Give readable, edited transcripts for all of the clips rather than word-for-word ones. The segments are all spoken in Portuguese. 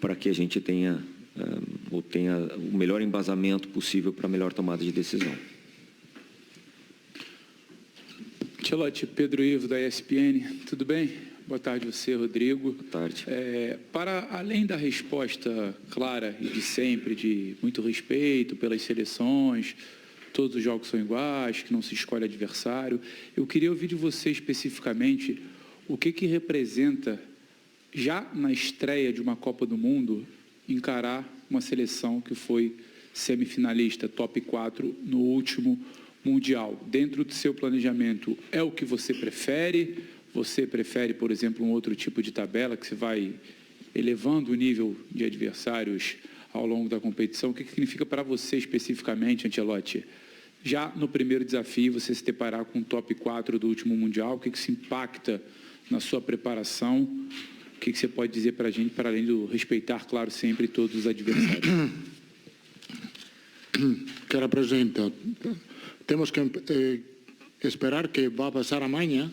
para que a gente tenha o melhor embasamento possível para a melhor tomada de decisão. Ancelotti, Pedro Ivo, da ESPN, tudo bem? Boa tarde a você, Rodrigo. Boa tarde. Para além da resposta clara e de sempre, de muito respeito pelas seleções, todos os jogos são iguais, que não se escolhe adversário, eu queria ouvir de você especificamente o que representa, já na estreia de uma Copa do Mundo, encarar uma seleção que foi semifinalista, top 4 no último Mundial. Dentro do seu planejamento, é o que você prefere? Você prefere, por exemplo, um outro tipo de tabela que você vai elevando o nível de adversários ao longo da competição? O que significa para você especificamente, Ancelotti, já no primeiro desafio, você se deparar com o top 4 do último Mundial? O que se impacta na sua preparação? O que você pode dizer para a gente, para além do respeitar, claro, sempre todos os adversários? Que representa? Temos que esperar que vai passar amanhã,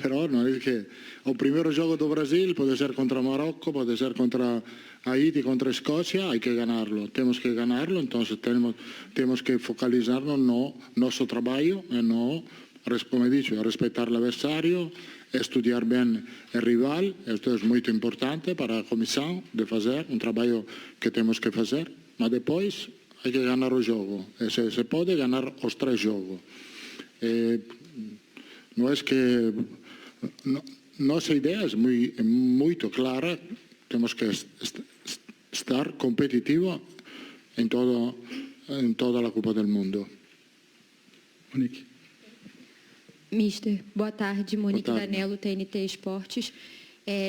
pero não é que o primeiro jogo do Brasil pode ser contra Marrocos, pode ser contra Haití, contra Escócia, hay que ganarlo. Temos que ganarlo, entonces temos que focalizarnos no nosso trabalho, no, como he dicho, respeitar o adversário, estudar bem o rival. Isto é muito importante para a comissão de fazer um trabalho que temos que fazer, mas depois hay que ganar o jogo. Se pode ganar os 3 jogos. Não é que nossa ideia é muito clara. Temos que estar competitivo em toda a Copa do Mundo. Monique. Mister, boa tarde. Monique Boa tarde. Danello, TNT Esportes.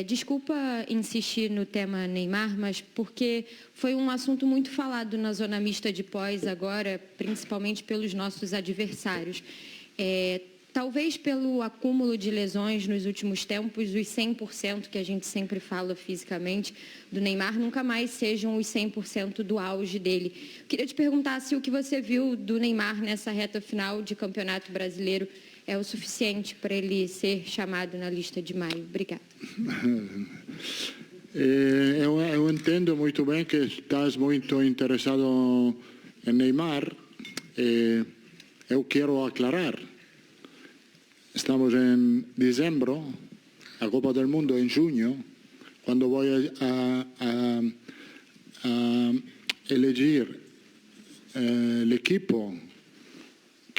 Desculpa insistir no tema Neymar, mas porque foi um assunto muito falado na zona mista de pós agora, principalmente pelos nossos adversários. Talvez pelo acúmulo de lesões nos últimos tempos, os 100% que a gente sempre fala fisicamente do Neymar nunca mais sejam os 100% do auge dele. Queria te perguntar se o que você viu do Neymar nessa reta final de Campeonato Brasileiro é o suficiente para ele ser chamado na lista de maio. Obrigada. Eu entendo muito bem que estás muito interessado em Neymar. Eu quero aclarar. Estamos em dezembro, a Copa do Mundo em junho, quando vou a eleger o equipo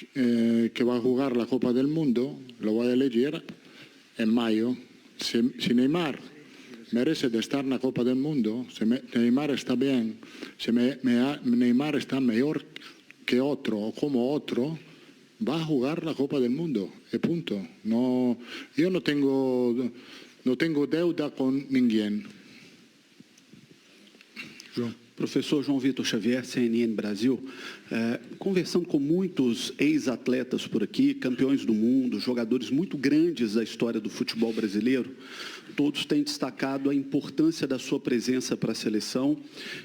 que vai jogar a Copa do Mundo, lo voy a elegir en mayo. Si Neymar merece de estar na Copa do Mundo, si Neymar está bien, si Neymar está mejor que otro o como otro, va a jugar la Copa del Mundo, e punto. No, yo no tengo deuda con ninguém. João. Professor João Vitor Xavier, CNN Brasil, conversando com muitos ex-atletas por aqui, campeões do mundo, jogadores muito grandes da história do futebol brasileiro, todos têm destacado a importância da sua presença para a seleção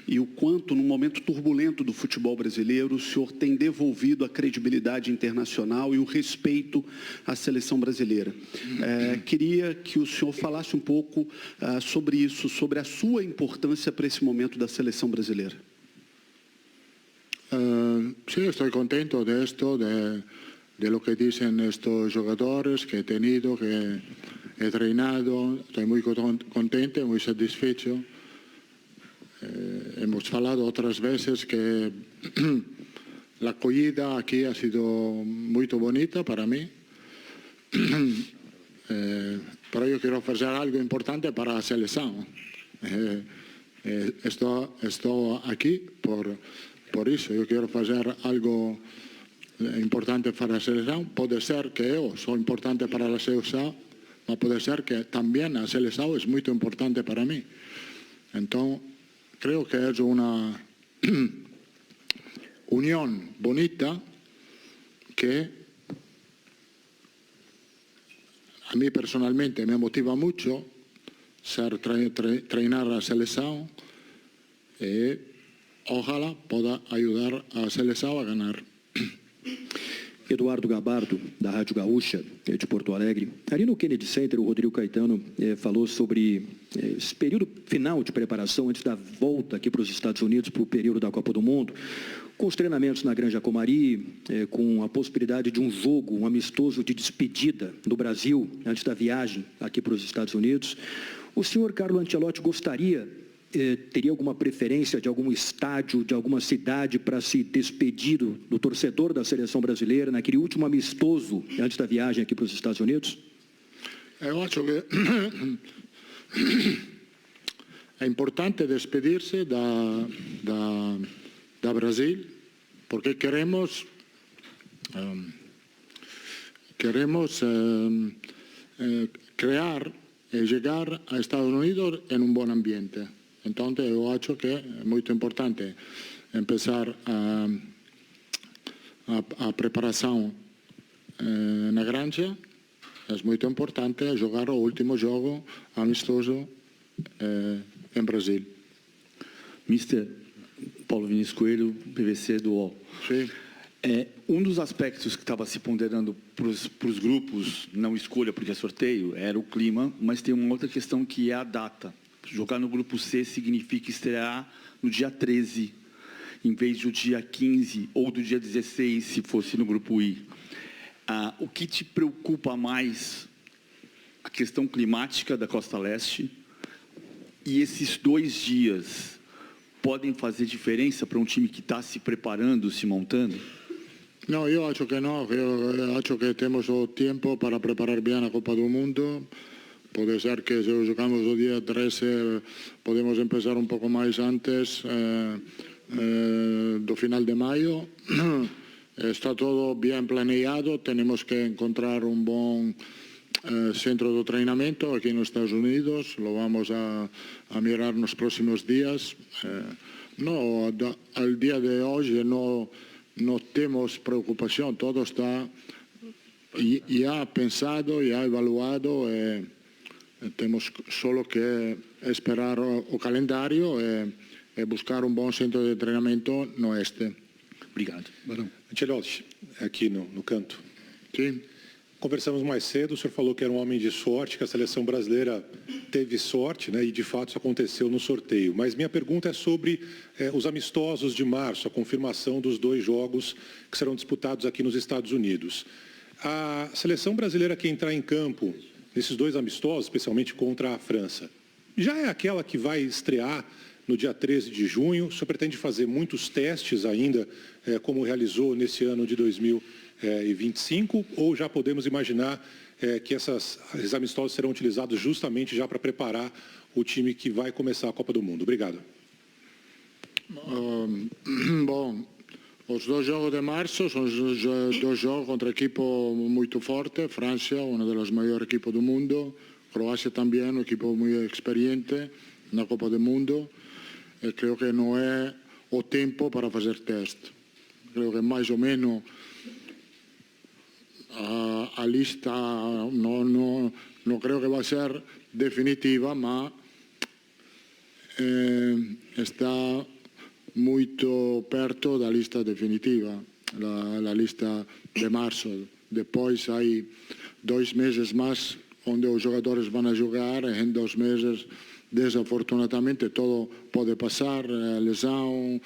e o quanto, num momento turbulento do futebol brasileiro, o senhor tem devolvido a credibilidade internacional e o respeito à seleção brasileira. Queria que o senhor falasse um pouco sobre isso, sobre a sua importância para esse momento da seleção brasileira. Sí, estoy contento de esto, de lo que dicen estos jugadores que he tenido, que he entrenado. Estoy muy contento, muy satisfecho. Hemos hablado otras veces que la acogida aquí ha sido muy bonita para mí. Pero yo quiero ofrecer algo importante para la selección. Estoy aquí por eso. Yo quiero hacer algo importante para la selección. Puede ser que yo soy importante para la selección, pero puede ser que también la selección es muy importante para mí. Entonces, creo que es una unión bonita que a mí personalmente me motiva mucho treinar a la selección y ojalá pueda ayudar a la selección a ganar. Eduardo Gabardo, da Rádio Gaúcha, de Porto Alegre. Ali no Kennedy Center, o Rodrigo Caetano falou sobre esse período final de preparação antes da volta aqui para os Estados Unidos, para o período da Copa do Mundo, com os treinamentos na Granja Comari, com a possibilidade de um jogo, um amistoso de despedida do Brasil antes da viagem aqui para os Estados Unidos. O senhor Carlo Ancelotti teria alguma preferência de algum estádio, de alguma cidade para se despedir do torcedor da seleção brasileira naquele último amistoso antes da viagem aqui para os Estados Unidos? Eu acho que é importante despedir-se da Brasil, porque queremos criar e chegar a Estados Unidos em um bom ambiente. Então, eu acho que é muito importante começar a preparação na Granja. É muito importante jogar o último jogo amistoso em Brasil. Mister Paulo Vinícius Coelho, PVC do UOL. Sim. Um dos aspectos que estava se ponderando para os grupos, não escolha porque é sorteio, era o clima, mas tem uma outra questão que é a data. Jogar no grupo C significa estrear no dia 13, em vez do dia 15 ou do dia 16, se fosse no grupo I. O que te preocupa mais? A questão climática da Costa Leste e esses 2 dias podem fazer diferença para um time que está se preparando, se montando? Não, eu acho que não. Eu acho que temos o tempo para preparar bem a Copa do Mundo. Pode ser que se jogamos o dia 13 podemos começar um pouco mais antes do final de maio. Está todo bem planeado, temos que encontrar um bom centro de treinamento aqui nos Estados Unidos, lo vamos a mirar nos próximos dias. Al dia de hoje não temos preocupação, todo está já pensado, já evaluado. Temos só que esperar o calendário e buscar um bom centro de treinamento no oeste. Obrigado. Barão. Ancelotti, aqui no canto. Sim. Conversamos mais cedo, o senhor falou que era um homem de sorte, que a seleção brasileira teve sorte, né, e de fato isso aconteceu no sorteio. Mas minha pergunta é sobre os amistosos de março, a confirmação dos 2 jogos que serão disputados aqui nos Estados Unidos. A seleção brasileira que entrar em campo nesses 2 amistosos, especialmente contra a França, já é aquela que vai estrear no dia 13 de junho? O senhor pretende fazer muitos testes ainda, como realizou nesse ano de 2025, ou já podemos imaginar que esses amistosos serão utilizados justamente já para preparar o time que vai começar a Copa do Mundo? Obrigado. Bom, os 2 jogos de março são 2 jogos contra equipo muito forte. França, um dos maiores equipos do mundo. Croácia também, um equipo muito experiente na Copa do Mundo. E creio que não é o tempo para fazer teste. Creio que mais ou menos a lista não creio que vai ser definitiva, mas está muito perto da lista definitiva, a lista de março. Depois há 2 meses mais onde os jogadores vão jogar, e em 2 meses, desafortunadamente, todo pode passar, lesão,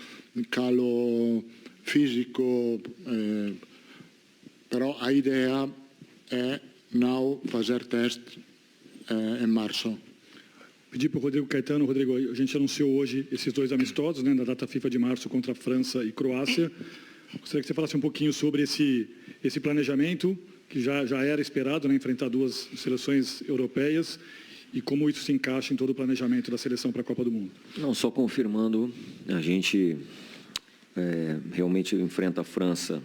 calo físico, mas a ideia é não fazer teste em março. Pedir para o Rodrigo Caetano. Rodrigo, a gente anunciou hoje esses 2 amistosos, né, na data FIFA de março contra a França e Croácia. Gostaria que você falasse um pouquinho sobre esse planejamento, que já era esperado, né, enfrentar 2 seleções europeias, e como isso se encaixa em todo o planejamento da seleção para a Copa do Mundo. Não, só confirmando, a gente realmente enfrenta a França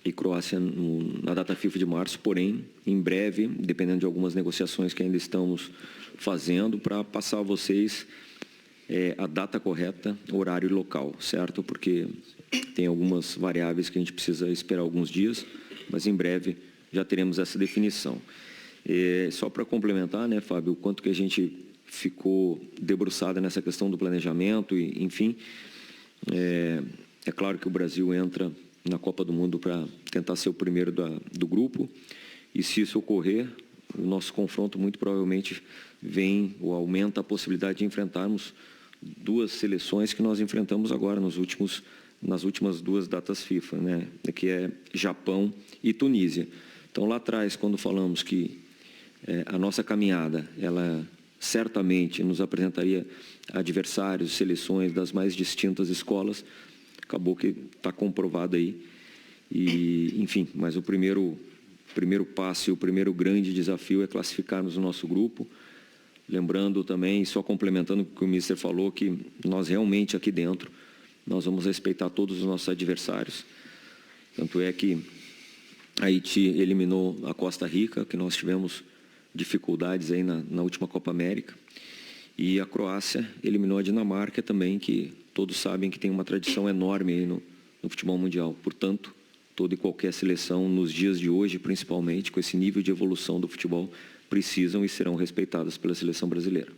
e Croácia na data FIFA de março, porém, em breve, dependendo de algumas negociações que ainda estamos fazendo, para passar a vocês a data correta, horário e local, certo? Porque tem algumas variáveis que a gente precisa esperar alguns dias, mas em breve já teremos essa definição. Só para complementar, né, Fábio, o quanto que a gente ficou debruçado nessa questão do planejamento, e, enfim, é claro que o Brasil entra na Copa do Mundo para tentar ser o primeiro do grupo. E se isso ocorrer, o nosso confronto muito provavelmente vem ou aumenta a possibilidade de enfrentarmos duas seleções que nós enfrentamos agora nas últimas duas datas FIFA, né? Que é Japão e Tunísia. Então, lá atrás, quando falamos que a nossa caminhada, ela certamente nos apresentaria adversários, seleções das mais distintas escolas, acabou que está comprovado aí. E, enfim, mas o primeiro passo e o primeiro grande desafio é classificarmos o nosso grupo. Lembrando também, só complementando o que o Mister falou, que nós realmente aqui dentro, nós vamos respeitar todos os nossos adversários. Tanto é que Haiti eliminou a Costa Rica, que nós tivemos dificuldades aí na última Copa América. E a Croácia eliminou a Dinamarca também, que todos sabem que tem uma tradição enorme aí no futebol mundial. Portanto, toda e qualquer seleção, nos dias de hoje, principalmente, com esse nível de evolução do futebol, precisam e serão respeitadas pela seleção brasileira.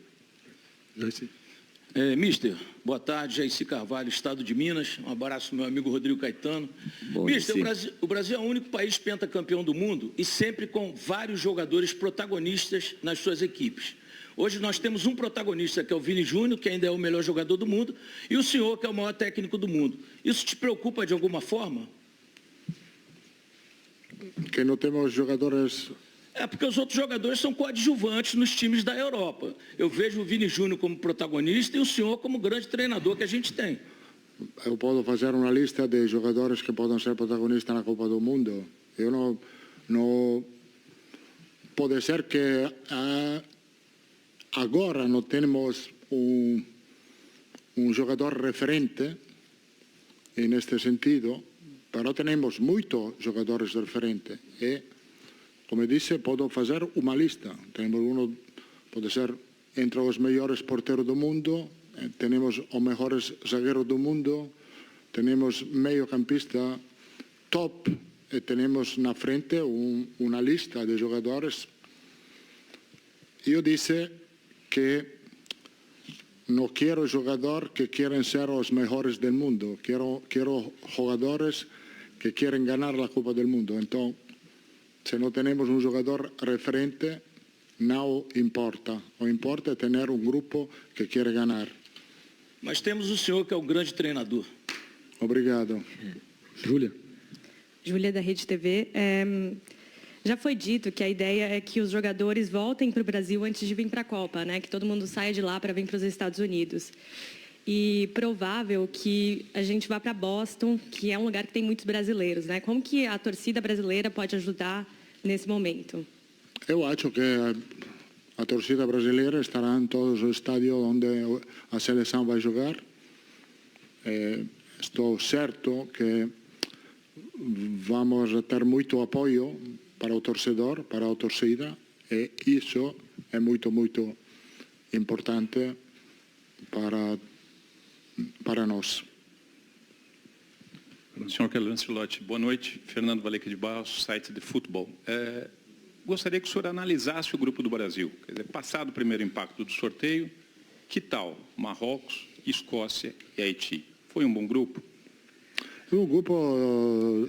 Mister, boa tarde, Jaci Carvalho, Estado de Minas. Um abraço, meu amigo Rodrigo Caetano. Bom, Mister, o Brasil é o único país pentacampeão do mundo e sempre com vários jogadores protagonistas nas suas equipes. Hoje nós temos um protagonista, que é o Vini Júnior, que ainda é o melhor jogador do mundo, e o senhor, que é o maior técnico do mundo. Isso te preocupa de alguma forma? Que não temos jogadores... Porque os outros jogadores são coadjuvantes nos times da Europa. Eu vejo o Vini Júnior como protagonista e o senhor como grande treinador que a gente tem. Eu posso fazer uma lista de jogadores que podem ser protagonistas na Copa do Mundo. Eu não pode ser que agora não temos um jogador referente neste sentido, mas temos muitos jogadores referentes. Como disse, posso fazer uma lista. Temos pode ser entre os melhores porteiros do mundo, temos os melhores zagueiros do mundo, temos meio-campista top e temos na frente uma lista de jogadores. Eu disse que não quero jogadores que querem ser os melhores do mundo, quero jogadores que querem ganhar a Copa do Mundo. Então, se não temos um jogador referente, não importa. O importa é ter um grupo que quer ganhar. Mas temos o senhor que é um grande treinador. Obrigado. Júlia, da Rede TV. Já foi dito que a ideia é que os jogadores voltem para o Brasil antes de vir para a Copa, né? Que todo mundo saia de lá para vir para os Estados Unidos. E provável que a gente vá para Boston, que é um lugar que tem muitos brasileiros, né? Como que a torcida brasileira pode ajudar nesse momento? Eu acho que a torcida brasileira estará em todos os estádios onde a seleção vai jogar. Estou certo que vamos ter muito apoio para o torcedor, para a torcida, e isso é muito, muito importante para nós. Senhor Carlos Ancelotti, boa noite. Fernando Valeca de Barros, site de futebol. Gostaria que o senhor analisasse o grupo do Brasil. Quer dizer, passado o primeiro impacto do sorteio, que tal Marrocos, Escócia e Haiti? Foi um bom grupo? Um grupo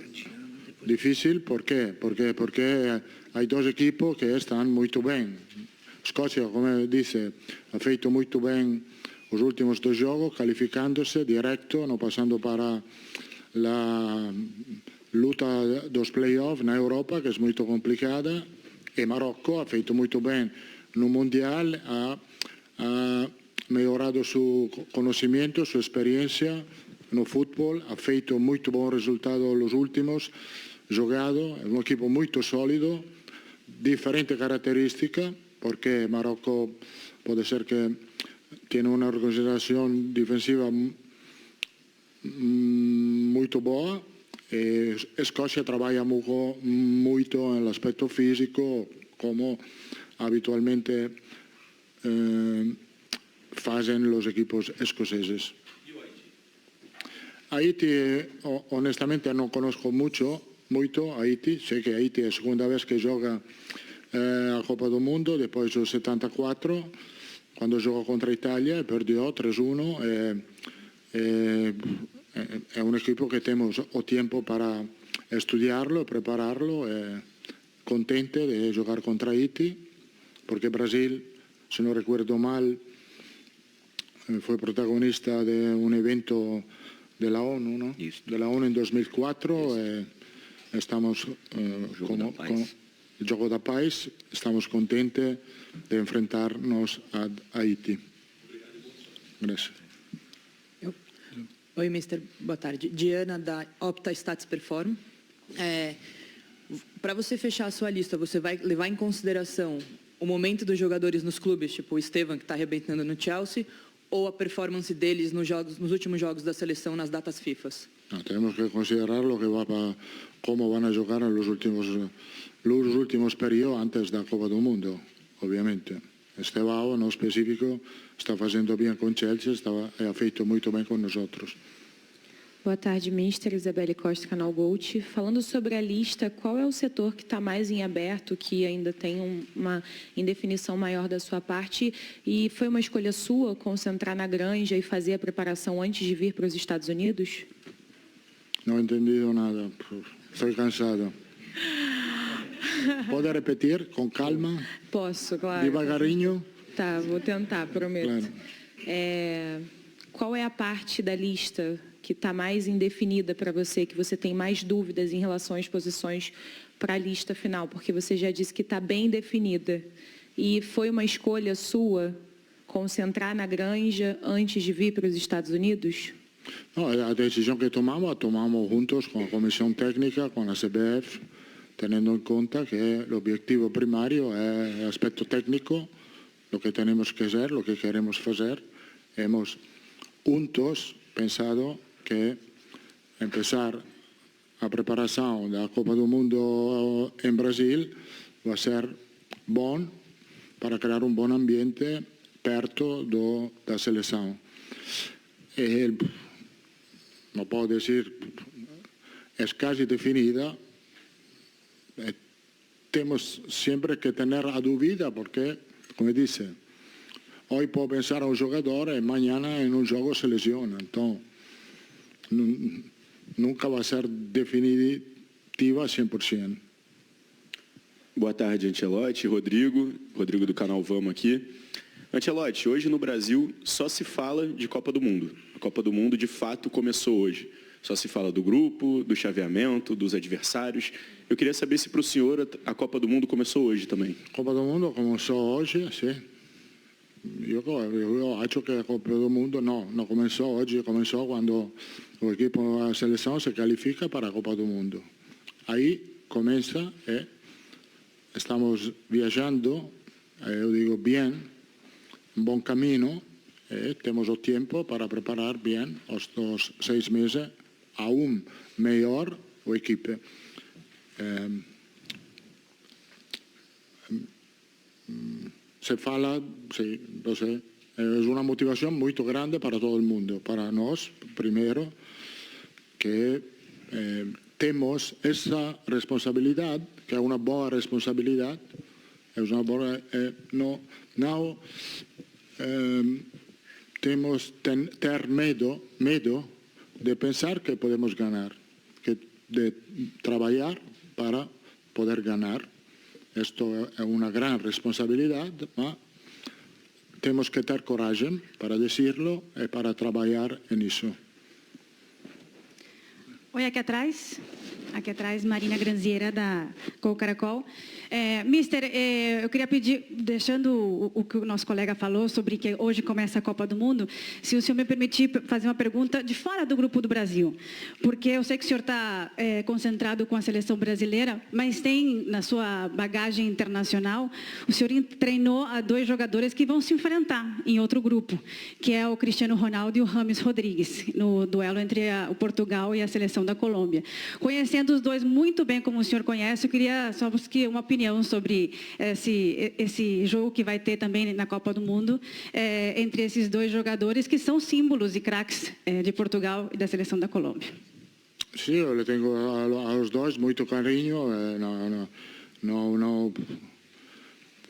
difícil, por quê? Porque há dois equipos que estão muito bem. Escócia, como disse, ha feito muito bem os últimos dois jogos, qualificando-se direto, não passando para a luta dos playoffs na Europa, que é muito complicada. E Marrocos ha feito muito bem no Mundial, ha melhorado seu conhecimento, sua experiência no futebol, ha feito muito bom resultado nos últimos jogados. É um equipo muito sólido, diferente característica, porque Marrocos pode ser que tem uma organização defensiva muito boa. E Escócia trabalha muito no aspecto físico, como habitualmente fazem os equipos escoceses. Haiti, honestamente, não conozco muito Haiti. Sei que Haiti é a segunda vez que joga a Copa do Mundo, depois do 74, quando jogou contra a Itália, perdeu 3-1. é um equipo que temos o tempo para estudiarlo, prepararlo, contente de jogar contra Haití, porque Brasil, se não recuerdo mal, foi protagonista de um evento de la ONU, ¿no? De la ONU en 2004. Estamos con el Jogo da Paz, estamos contentes de enfrentar-nos a Haiti. Graças. Oi, Mister. Boa tarde. Diana, da Opta Stats Perform. Para você fechar a sua lista, você vai levar em consideração o momento dos jogadores nos clubes, tipo o Esteban, que está arrebentando no Chelsea, ou a performance deles nos últimos jogos da seleção nas datas FIFA? Temos que considerar lo que va para como van a jogar nos últimos períodos antes da Copa do Mundo, obviamente. Estevão, no específico, está fazendo bem com Chelsea, ha feito muito bem com nós. Boa tarde, Mister. Isabelle Costa, Canal Gold. Falando sobre a lista, qual é o setor que está mais em aberto, que ainda tem uma indefinição maior da sua parte? E foi uma escolha sua concentrar na Granja e fazer a preparação antes de vir para os Estados Unidos? Não entendi nada. Estou cansado. Pode repetir com calma? Posso, claro. Devagarinho? Tá, vou tentar, prometo. Claro. Qual é a parte da lista que está mais indefinida para você, que você tem mais dúvidas em relação às posições para a lista final? Porque você já disse que está bem definida. E foi uma escolha sua concentrar na Granja antes de vir para os Estados Unidos? Não, a decisão que tomamos juntos com a comissão técnica, com a CBF, tendo em conta que o objetivo primário é o aspecto técnico, o que temos que fazer, o que queremos fazer. Hemos juntos pensado que empezar a preparação da Copa do Mundo em Brasil vai ser bom para criar um bom ambiente perto da seleção. Não posso dizer, é quase definida. Temos sempre que ter a dúvida, porque, como eu disse, hoje pode pensar um jogador e amanhã em um jogo se lesiona. Então, nunca vai ser definitiva 100%. Boa tarde, Ancelotti. Rodrigo do canal Vamos aqui. Ancelotti, hoje no Brasil só se fala de Copa do Mundo. A Copa do Mundo, de fato, começou hoje. Só se fala do grupo, do chaveamento, dos adversários. Eu queria saber se para o senhor a Copa do Mundo começou hoje também. A Copa do Mundo começou hoje, sim. Eu acho que a Copa do Mundo não começou hoje, começou quando o equipo, a seleção se qualifica para a Copa do Mundo. Aí começa e estamos viajando, eu digo bem, um bom caminho, e temos o tempo para preparar bem os 6 meses aún melhor a equipe. Se fala, é uma motivação muito grande para todo mundo. Para nós, primeiro, que temos essa responsabilidade, que é uma boa responsabilidade, não temos ter medo de pensar que podemos ganhar, de trabalhar para poder ganhar. Isto é uma grande responsabilidade, mas temos que ter coragem para dizê-lo e para trabalhar nisso. Oi, aqui atrás, Marina Granziera, da Gol Caracol. Mister, eu queria pedir, deixando o que o nosso colega falou sobre que hoje começa a Copa do Mundo, se o senhor me permitir fazer uma pergunta de fora do grupo do Brasil, porque eu sei que o senhor está concentrado com a seleção brasileira, mas tem na sua bagagem internacional, o senhor treinou a 2 jogadores que vão se enfrentar em outro grupo, que é o Cristiano Ronaldo e o James Rodrigues, no duelo entre o Portugal e a seleção da Colômbia. Conhecendo os dois muito bem como o senhor conhece, eu queria só uma opinião sobre esse jogo que vai ter também na Copa do Mundo entre esses 2 jogadores que são símbolos e craques de Portugal e da seleção da Colômbia. Sim, eu le tenho aos 2 muito carinho.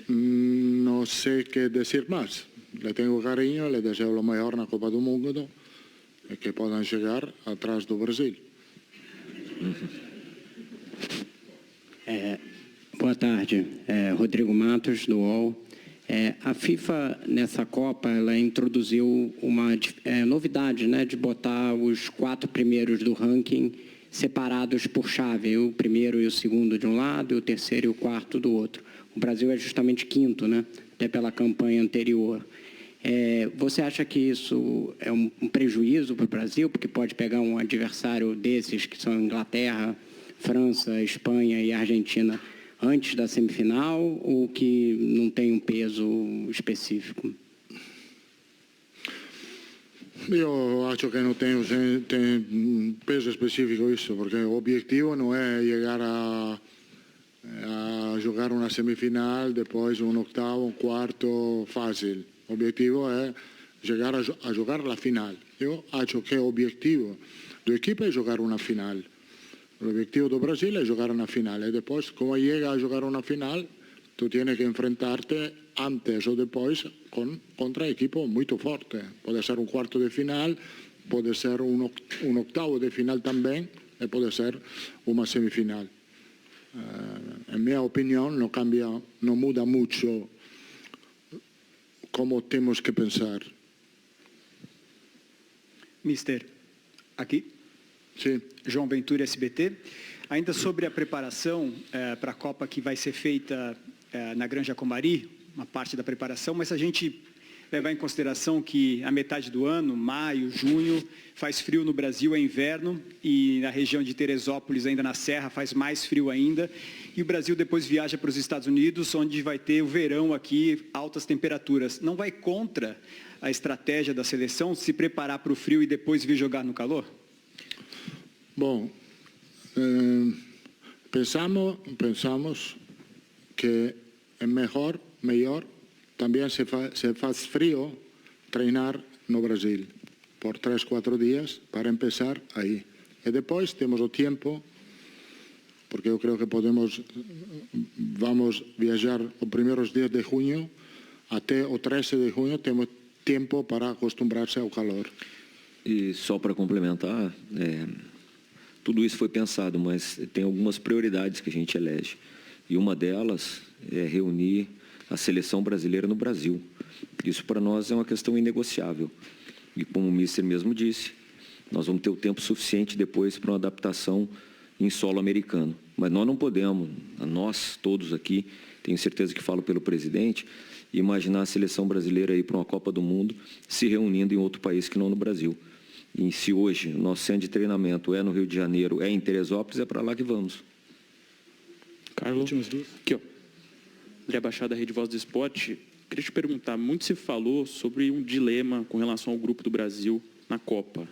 Não sei o que dizer mais. Le tenho carinho, le desejo o melhor na Copa do Mundo que possam chegar atrás do Brasil. Boa tarde, Rodrigo Matos, do UOL. A FIFA, nessa Copa, ela introduziu uma novidade, né, de botar os 4 primeiros do ranking separados por chave, o primeiro e o segundo de um lado, e o terceiro e o quarto do outro. O Brasil é justamente quinto, né, até pela campanha anterior. Você acha que isso é um prejuízo para o Brasil, porque pode pegar um adversário desses, que são Inglaterra, França, Espanha e Argentina, antes da semifinal, ou que não tem um peso específico? Eu acho que não tem peso específico isso, porque o objetivo não é chegar a jogar uma semifinal, depois um oitavo, um quarto fácil. O objetivo é chegar a jogar a final. Eu acho que o objetivo da equipe é jogar uma final. O objetivo do Brasil é jogar na final. E depois, como chega a jogar uma final, tu tienes que enfrentar-te antes ou depois contra equipo muito forte. Pode ser um quarto de final, pode ser um oitavo de final também, e pode ser uma semifinal. Em minha opinião, não muda muito como temos que pensar. Mister, aqui. Sim. João Ventura, SBT. Ainda sobre a preparação para a Copa que vai ser feita na Granja Comari, uma parte da preparação, mas a gente levar em consideração que a metade do ano, maio, junho, faz frio no Brasil, é inverno, e na região de Teresópolis, ainda na Serra, faz mais frio ainda, e o Brasil depois viaja para os Estados Unidos, onde vai ter o verão aqui, altas temperaturas. Não vai contra a estratégia da seleção se preparar para o frio e depois vir jogar no calor? Bom, pensamos que é melhor também se faz frio treinar no Brasil por 3, 4 dias para começar aí. E depois temos o tempo, porque eu creio que vamos viajar os primeiros dias de junho, até o 13 de junho temos tempo para acostumar-se ao calor. E só para complementar, tudo isso foi pensado, mas tem algumas prioridades que a gente elege. E uma delas é reunir a seleção brasileira no Brasil. Isso para nós é uma questão inegociável. E como o Mister mesmo disse, nós vamos ter o tempo suficiente depois para uma adaptação em solo americano. Mas nós não podemos, nós todos aqui, tenho certeza que falo pelo presidente, imaginar a seleção brasileira ir para uma Copa do Mundo se reunindo em outro país que não no Brasil. E se hoje o nosso centro de treinamento é no Rio de Janeiro, é em Teresópolis, é para lá que vamos. Carlos, aqui, ó. André Baixada, da Rede Voz do Esporte. Queria te perguntar, muito se falou sobre um dilema com relação ao grupo do Brasil na Copa.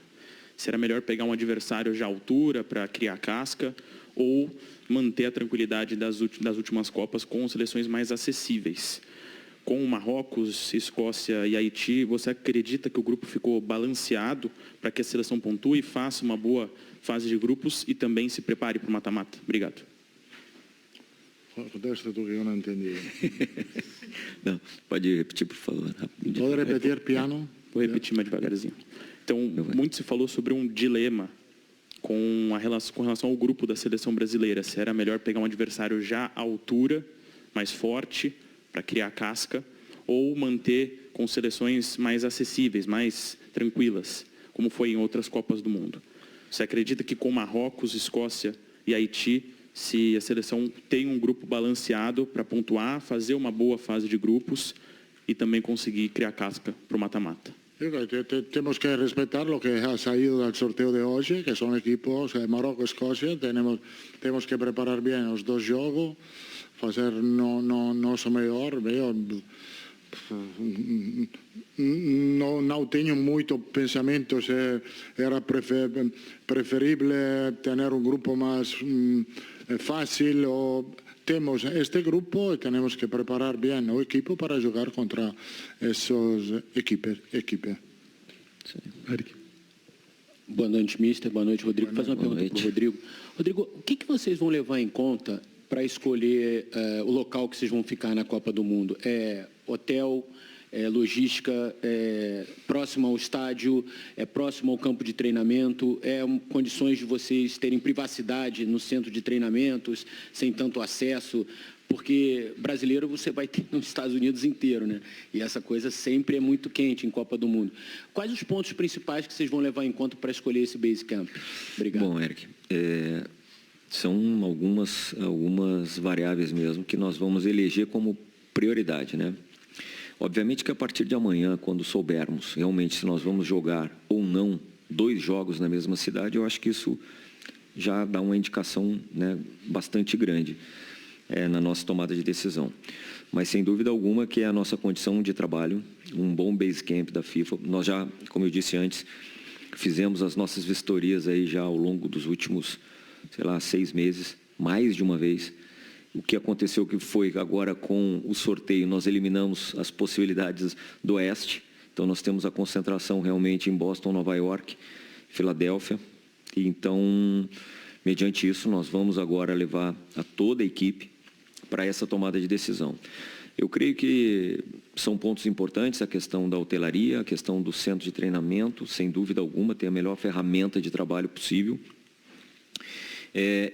Se era melhor pegar um adversário já à altura para criar casca ou manter a tranquilidade das últimas Copas com seleções mais acessíveis. Com Marrocos, Escócia e Haiti, você acredita que o grupo ficou balanceado para que a seleção pontue, faça uma boa fase de grupos e também se prepare para o mata-mata? Obrigado. Desta tu que eu não entendi. Não, pode repetir, por favor. Pode repetir, piano? Vou repetir mais devagarzinho. Então, muito se falou sobre um dilema com relação ao grupo da seleção brasileira. Se era melhor pegar um adversário já à altura, mais forte, para criar casca, ou manter com seleções mais acessíveis, mais tranquilas, como foi em outras Copas do Mundo. Você acredita que com Marrocos, Escócia e Haiti, se a seleção tem um grupo balanceado para pontuar, fazer uma boa fase de grupos e também conseguir criar casca para o mata-mata? Temos que respeitar o que ha saído do sorteio de hoje, que são equipos Marrocos e Escócia. Temos que preparar bem os dois jogos, fazer nosso melhor. Não tenho muito pensamento se era preferível ter um grupo mais fácil. Temos este grupo e temos que preparar bem o equipo para jogar contra essas equipes. Boa noite, mister. Boa noite, Rodrigo. Faz uma pergunta para o Rodrigo. Rodrigo, o que vocês vão levar em conta para escolher o local que vocês vão ficar na Copa do Mundo? É hotel, logística próxima ao estádio, próximo ao campo de treinamento, condições de vocês terem privacidade no centro de treinamentos, sem tanto acesso, porque brasileiro você vai ter nos Estados Unidos inteiro, né? E essa coisa sempre é muito quente em Copa do Mundo. Quais os pontos principais que vocês vão levar em conta para escolher esse base camp? Obrigado. Bom, Eric, são algumas variáveis mesmo que nós vamos eleger como prioridade, né? Obviamente que a partir de amanhã, quando soubermos realmente se nós vamos jogar ou não 2 jogos na mesma cidade, eu acho que isso já dá uma indicação, né, bastante grande na nossa tomada de decisão. Mas, sem dúvida alguma, que é a nossa condição de trabalho, um bom base camp da FIFA. Nós já, como eu disse antes, fizemos as nossas vistorias aí já ao longo dos últimos, 6 meses, mais de uma vez. O que aconteceu que foi agora com o sorteio, nós eliminamos as possibilidades do Oeste. Então, nós temos a concentração realmente em Boston, Nova York, Filadélfia. E, então, mediante isso, nós vamos agora levar a toda a equipe para essa tomada de decisão. Eu creio que são pontos importantes a questão da hotelaria, a questão do centro de treinamento, sem dúvida alguma, tem a melhor ferramenta de trabalho possível.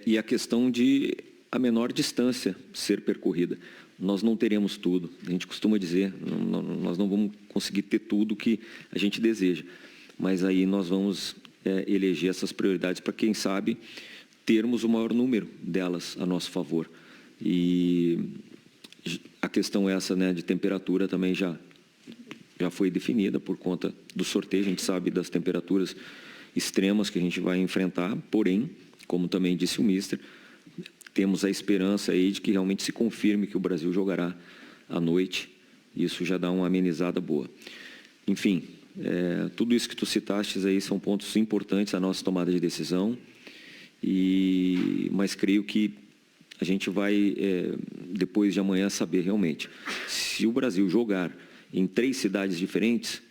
E a questão de a menor distância ser percorrida. Nós não teremos tudo, a gente costuma dizer, nós não vamos conseguir ter tudo que a gente deseja, mas aí nós vamos eleger essas prioridades para, quem sabe, termos o maior número delas a nosso favor. E a questão essa, né, de temperatura também já foi definida por conta do sorteio, a gente sabe das temperaturas extremas que a gente vai enfrentar, porém, como também disse o Mister, temos a esperança aí de que realmente se confirme que o Brasil jogará à noite, e isso já dá uma amenizada boa. Enfim, tudo isso que tu citaste aí são pontos importantes à nossa tomada de decisão, mas creio que a gente vai, depois de amanhã, saber realmente. Se o Brasil jogar em 3 cidades diferentes,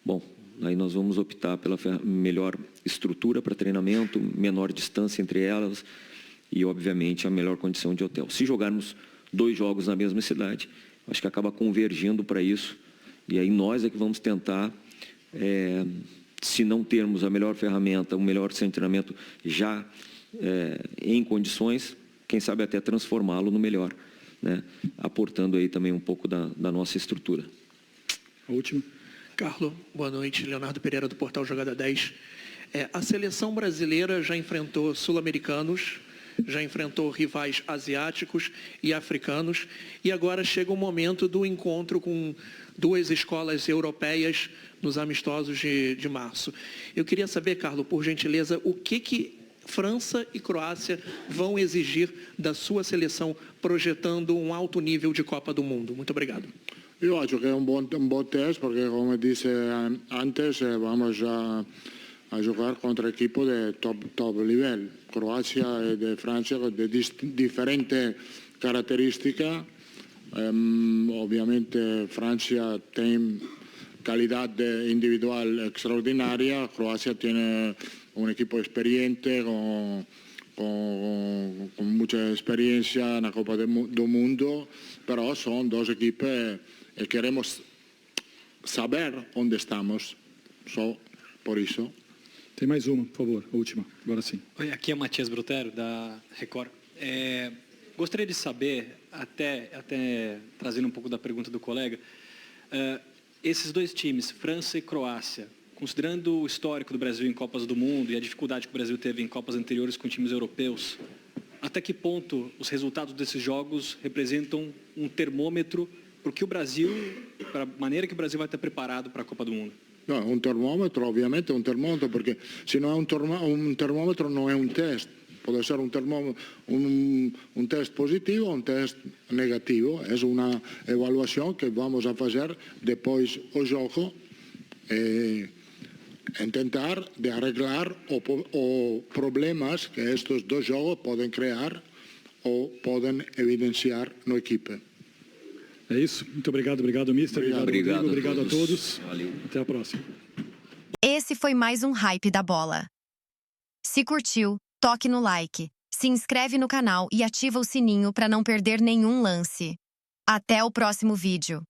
bom, aí nós vamos optar pela melhor estrutura para treinamento, menor distância entre elas e, obviamente, a melhor condição de hotel. Se jogarmos 2 jogos na mesma cidade, acho que acaba convergindo para isso. E aí nós é que vamos tentar, se não termos a melhor ferramenta, o melhor centro de treinamento já em condições, quem sabe até transformá-lo no melhor, né? Aportando aí também um pouco da nossa estrutura. A última. Carlos, boa noite. Leonardo Pereira, do Portal Jogada 10. A seleção brasileira já enfrentou sul-americanos, já enfrentou rivais asiáticos e africanos, e agora chega o momento do encontro com 2 escolas europeias nos amistosos de março. Eu queria saber, Carlos, por gentileza, o que França e Croácia vão exigir da sua seleção, projetando um alto nível de Copa do Mundo? Muito obrigado. Eu acho que é um bom teste, porque, como disse antes, vamos a jogar contra equipos de top nível. Croácia e Francia de diferentes características. Obviamente, Francia tem calidad individual extraordinaria. Croacia tiene un equipo experiente, con mucha experiencia en la Copa del Mundo, pero son 2 equipos y queremos saber dónde estamos. Por isso. Tem mais uma, por favor, a última, agora sim. Oi, aqui é Matias Brutero, da Record. Gostaria de saber, até trazendo um pouco da pergunta do colega, esses 2 times, França e Croácia, considerando o histórico do Brasil em Copas do Mundo e a dificuldade que o Brasil teve em Copas anteriores com times europeus, até que ponto os resultados desses jogos representam um termômetro para o Brasil, para a maneira que o Brasil vai estar preparado para a Copa do Mundo? No, un termómetro, obviamente un termómetro, porque si no es un termómetro no es un test. Puede ser un test positivo o un test negativo. Es una evaluación que vamos a hacer después del juego. Intentar de arreglar o problemas que estos 2 jogos pueden crear o podem evidenciar no equipe. É isso. Muito obrigado, mister. Obrigado a todos. Valeu. Até a próxima. Esse foi mais um Hype da Bola. Se curtiu, toque no like, se inscreve no canal e ativa o sininho para não perder nenhum lance. Até o próximo vídeo.